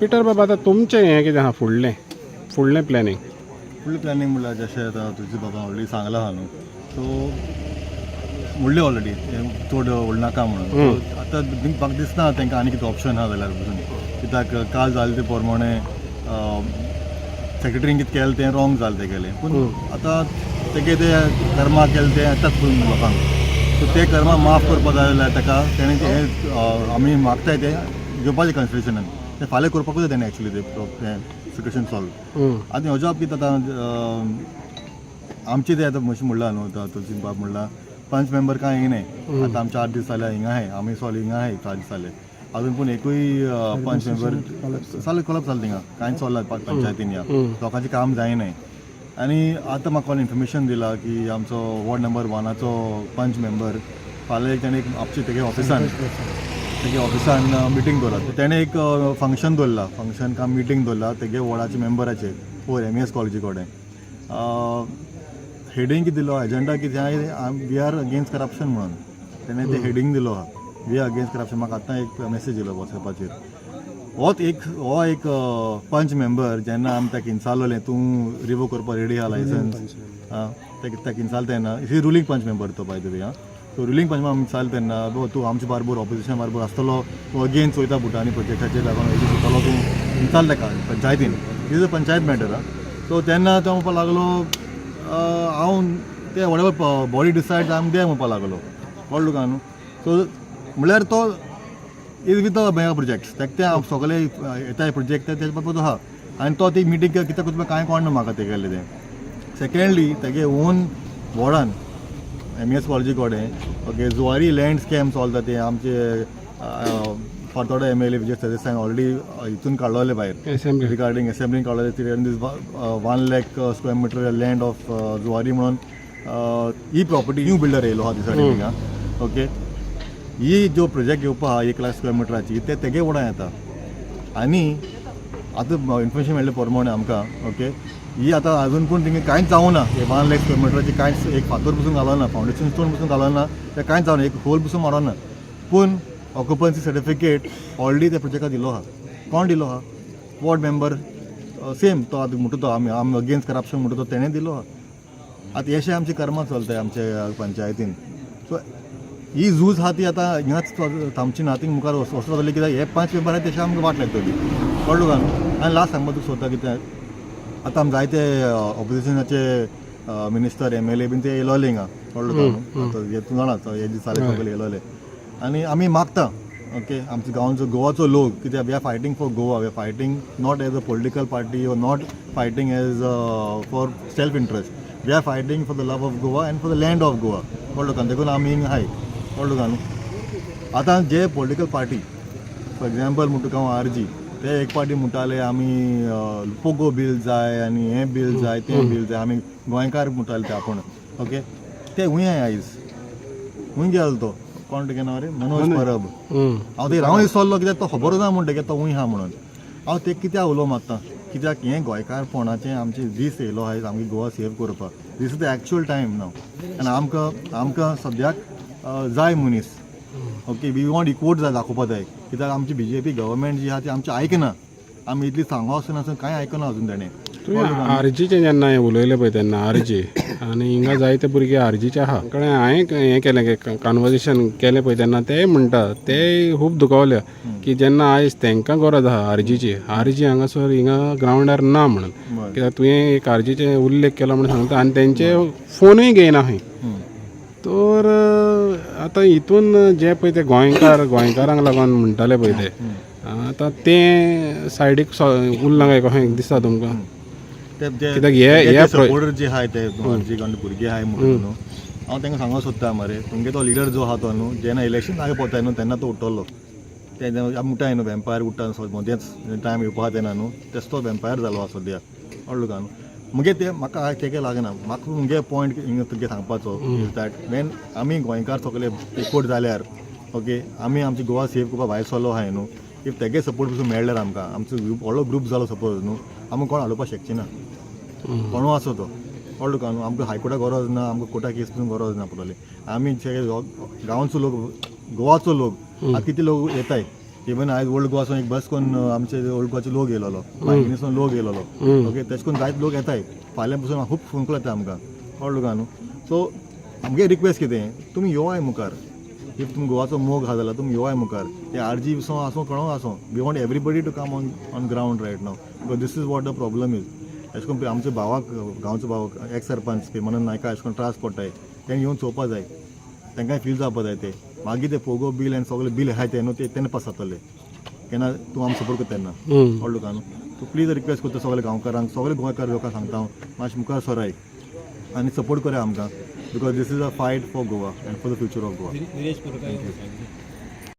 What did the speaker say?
पिटर बाबा आतां तुमचें हें कितें आहा फुडलें प्लॅनिंग म्हणल्यार जशें आतां तुजे बाबा ऑलरेडी सांगला आहा न्हू सो म्हणलें ऑलरेडी चड व्हडलें नाका म्हणून आतां म्हाका दिसना तांकां आनी कितें ऑप्शन आहा जाल्यार पसून कित्याक काल जालें ते प्रमाणे सेक्रेटरीन कितें केलें तें रॉंग जालें तेगेलें पूण आतां तेगे तें कर्मा केलें तें येताच पळोवन लोकांक सो ते कर्मा माफ करपा जाय जाल्यार ताका तेणें तें आमी मागताय तें घेवपाचें कन्सिडरेशनान तें फाल्यां करपाकूच जाय तेणें एक्चुली तें सिच्युएशन सॉल्व आतां हो जॉब कितें आतां आमचें तें आतां अशें म्हणलां न्हू आतां तुजी बाब म्हणलां 5 मेंबर कांय येयनाय आतां आमचे 8 दीस जाले हिंगा आहाय आमी सॉल्व हिंगा आहाय 4 दीस जाले अजून पूण एकूय 5 मेंबर जालें कोलप जालें थिंगा कांयच चल्ला पंचायतीन या लोकांचें काम जायनाय आनी आतां म्हाका कोण इन्फॉर्मेशन दिला की आमचो वॉर्ड नंबर 1चो 5 मेंबर फाल्यां ताणें आमचे तेगे ऑफिसान मिटींग दवरला तेणें एक फंक्शन दवरला फंक्शन काम मिटींग दवरला तेगे वॉर्डाचे मेंबराचे फोर MES कॉलेजी कडेन हेडींग कितें दिलो एजेंडा कितें वी आर अगेन्स्ट करप्शन म्हणून तेणें तें हेडींग दिलो आहा वी आर अगेन्स्ट करप्शन म्हाका आतां एक मेसेज येयलो वॉट्सॅपाचेर हो एक 5 मेंबर जेन्ना आमी ताका इंचालोलें तूं रिवोक करपाक रेडी आहा लायसन्स ताका इंचाल तेन्ना ही रुलींग 5 मेंबर तो by the way so ruling 5 आमी इंचाल तेन्ना तूं आमचे बारबर ऑपोजिशन बारबर आसतलो तूं अगेन्स्ट वयता भुटानी प्रोजेक्टाचेर लागून हेजी सुटलो तूं इंचाल ताका पंचायतीन is a panchayat matter so तेन्ना तो म्हणपाक लागलो हांव ते वॉटेवर बॉडी डिसायड आमी दे म्हणपाक लागलो कळ्ळो तुका न्हू सो म्हळ्यार तो इज विथ मेगा प्रोजेक्ट्स ताका ते सगळे येताय प्रोजेक्ट तेजे बाबत आहा आनी तो ती मिटींग कित्याक करता कांय कळना म्हाका तेगेलें तें सेकेंडली तेगे ओन वॉर्डान MES कॉलेजी कडेन okay Zuari land scam solve जाता ते आमचे फातोडा MLA विजय सरदेसाईन ऑलरेडी हितून काडलोले भायर रिगार्डींग असेंब्लीन काडलोले दीस 1 lakh square metre land of Zuari म्हणून ही प्रॉपर्टी न्यू बिल्डर येयलो आहा दिसा थिंगा ओके ही जो प्रोजेक्ट घेवपा आहा 1 लाख स्क्वेअर मिटराची ते तेगे वोडान येता आनी आतां इन्फॉर्मेशन मेळ्ळे प्रमाणे आमकां ओके ही आतां आजून पूण तिंगा कांयच जावना 1 लाख स्क्वेअर मिटराची कांयच एक फातर पसून घालना फावंडेशन स्टोन पसून घालना ते कांयच जावना एक होल पसून मारोना पूण ऑक्युपन्सी सर्टिफिकेट ऑलरेडी त्या प्रोजेक्टाक दिलो आहा कोण दिलो आहा वॉर्ड मेंबर सेम तो आतां म्हणटा तो आमी अगेन्स्ट करप्शन म्हणटा तो तेणें दिलो आहा आतां अशें आमची कर्मां चलताय आमच्या पंचायतीन सो ही झूज आहा ती आतां हिंगाच थांबची ना ती मुखार वचत जाली कित्याक हे 5 मेंबर आहाय तशें आमकां वाट लागतली कळ्ळो काय आनी लास्ट सांगपाक तुका सोदता कित्याक आतां आमी जायते ऑपोजिशनाचे मिनिस्टर MLA बीन ते येयलोले हिंगा कळ्ळो काय आतां तूं जाणाच हे दीस जाले सगळे येयलोले आनी आमी मागता ओके आमच्या गांवचो गोवाचो लोक कित्याक we are fighting for Goa we are fighting not as a political party और not fighting as for self interest we are fighting for the love of Goa and for the land of Goa कळ्ळो काय देखून आमी हिंगा हाय कळ्ळो काय न्हू आतां जे पॉलिटिकल पार्टी फॉर एग्जाम्पल म्हणटा हांव RG ते एक पार्टी म्हणटाले आमी पोगो बील जाय आनी हें बील जाय तें बील जाय आमी गोंयकार म्हणटाले ते आपूण ओके ते हूंय आयज हूंय गेलो तो कोण तेगे नांव रे मनोज परब हांव ते रावन विसरलो कित्याक तो खबर ना म्हणटा तो हूंय आहा म्हणून हांव ते कित्याक उलोवंक मागता कित्याक हें गोंयकारपणाचें आमचें दीस येयलो आयज आमगे गोवा सेव करपाक this is the actual time now आनी आमकां सद्याक जाय मनीस ओके वी वॉन्ट इक्वोट जाय दाखोवपाक जाय कित्याक आमची BJP गव्हर्मेंट जी आहा ती आमची आयकना आमी इतली सांगो आसून कांय आयकना अजून ताणें RGचें जेन्ना हांवें उलयलें पळय तेन्ना RG आनी हिंगा जायते भुरगे RGचे आहा कळ्ळें हांवें हें केलें कन्वर्सेशन केलें पळय तेन्ना ते म्हणटा ते खूब दुखावल्या की जेन्ना आयज तांकां गरज आहा RGची RG हांगासर हिंगा ग्रावंडार ना म्हणून कित्याक तुवें एक RGचे उल्लेख केलो म्हणून सांगता आनी तेंचे फोनूय घेयना खंय तर आतां हितून जे पळय ते गोंयकारांक लागून म्हणटाले पळय ते आतां तें सायडीक उरलां काय कशें दिसता तुमकां कित्याक हे सपोर्टर जे आहाय ते जी भुरगे आहाय म्हणून न्हू हांव तांकां सांगूंक सोदता मरे तुमगे तो लिडर जो आहा तो न्हू जेन्ना इलेक्शन लागीं पोवताय न्हू तेन्ना तो उठ्ठलो ते म्हणटाय न्हू वेम्पायर उठ्ठा मदेंच टायम येवपा तेन्ना न्हू तेच तो वेम्पायर जालो आहा सद्या कळ्ळो काय न्हू मुगे ते म्हाका तेगे लागना म्हाका मुगे पॉयंट हिंगा तुगे सांगपाचो इज दॅट वेन आमी गोंयकार सगळे एकवट जाल्यार ओके आमी आमची गोवा सेव करपाक भायर सरलो आहाय न्हू इफ तेगे सपोर्ट पसून मेळ्ळ्यार आमकां आमचो व्हडलो ग्रूप जालो सपोज न्हू आमी कोण हाडोवपाक शकचे ना कोणू आसो तो कळ्ळो काय न्हू आमकां हायकोर्टाक गरज ना आमकां कोर्टा केस पसून गरज ना पडटली आमी जे गांवचो लोक गोवाचो लोक आतां कितले लोक येताय इवन आयज ओल्ड गोवासून एक बस करून आमचे ओल्ड गोवाचे लोक येयलो मागीरसून लोक येयलो ओके तेश करून जायते लोक येताय फाल्यां पासून खूब फोन कॉल येता आमकां कळ्ळो तुका न्हू सो आमगे रिक्वेस्ट कितें तुमी येवाय मुखार इफ तुमी गोवाचो मोग आहा जाल्यार तुमी येवाय मुखार ते आरजी आसूं कोणूय आसूं we want everybody to come on ground right now because this is what the problem is अशें करून आमच्या भावाक गांवचो भाव एक्स सरपंच म्हणून नायका अशें करून त्रास पडटाय तेणें येवन चोवपा जाय तांकांय फील जावपा जाय ते मागीर ते पोगो बील आनी सगळे बील आहाय ते न्हू ते तेन्ना पास जातले केन्ना तूं आमकां सपोर्ट करता तेन्ना कळ्ळो तुका न्हू सो प्लीज रिक्वेस्ट करता सगळे गांवकारांक सगळे गोंयकार लोकांक सांगता हांव मातशें मुखार सराय आनी सपोर्ट करा आमकां because this is a fight for Goa and for the future of Goa